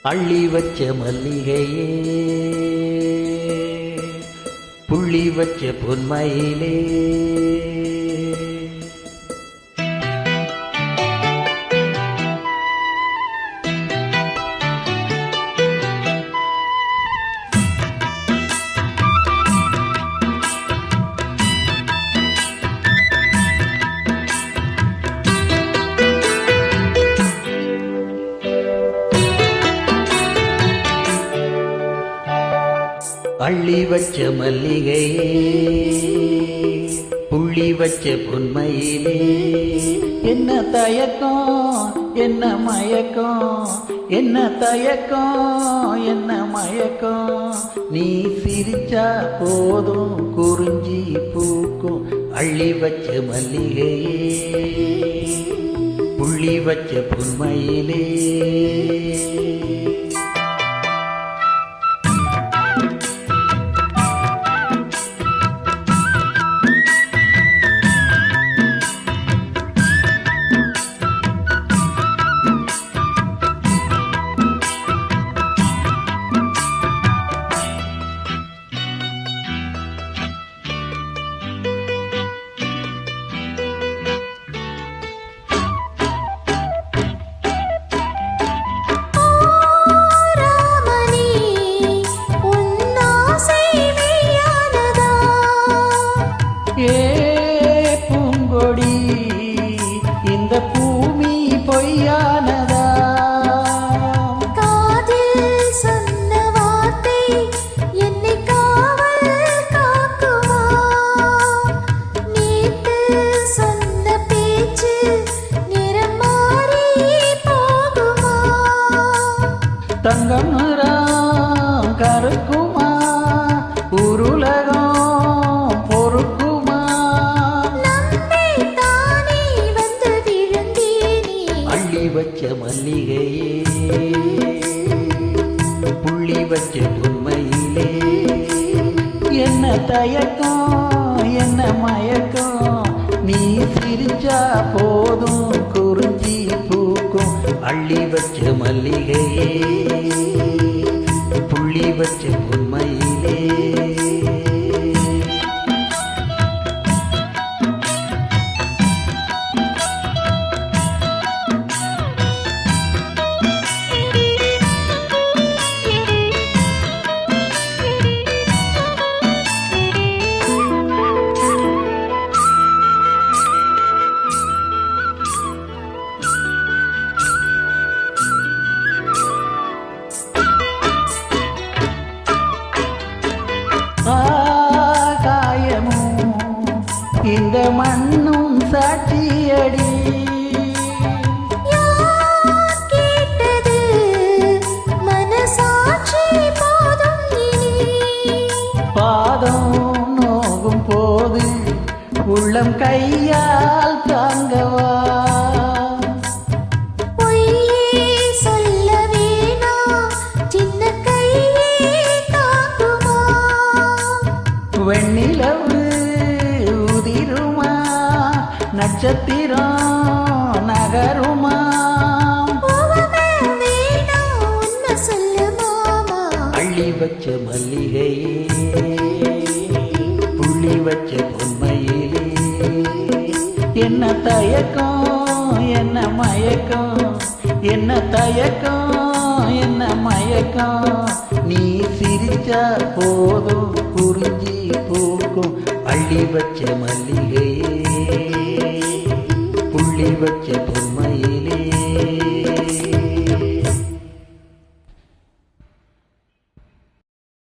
அள்ளி வச்ச மல்லிகையே, புள்ளி வச்ச பொன்மயிலே, அள்ளி வச்ச மல்லிகையே, புள்ளி வச்ச பொன்மயிலே, என்ன தயக்கம் என்ன மயக்கம், என்ன தயக்கம் என்ன மயக்கம், நீ சிரிச்சா போதும் குறிஞ்சி பூக்கும். அள்ளி வச்ச மல்லிகையே, புள்ளி வச்ச பொன்மயிலே, பூங்கொடி இந்த பூமி பொய்யானதா, காதில் சொன்ன வார்த்தை என்னை காவல் காக்குமா, நேத்து சொன்ன பேச்சு நிறம் மாறி போகுமா, தங்கம் நிறம் கருக்குமா, உருளகம் வச்ச மல்லிகையே, புள்ளி வச்ச பொன்மயிலே, என்ன தயக்கம் என்ன மயக்கம், நீ சிரிச்சா போதும் குறிஞ்சி பூக்கும். அள்ளி வச்ச மல்லிகையே, புள்ளி வச்ச பொன்மயிலே, இந்த மண்ணும் சாட்சியடி, யார் கேட்டது மனசாட்சி போதும் இனி, பாதம் நோகும் போது உள்ளம் கையால் தாங்கவா, பொய்யே சொல்ல வேணாம் சின்ன கையே தாங்குமா, வெண்ணிலவு உதிருமா, நட்சத்திரம் நகருமா, உண்மை சொல்லு மாமா. அள்ளி வச்ச மல்லிகையே, புள்ளி வச்ச பொன்மயிலே, என்ன தயக்கம் என்ன மயக்கம், என்ன தயக்கம் என்ன மயக்கம், நீ சிரிச்சா போதும் குறிஞ்சி பூக்கும். அள்ளி வச்ச மல்லிகையே, புள்ளி வச்ச பொன்மயிலே.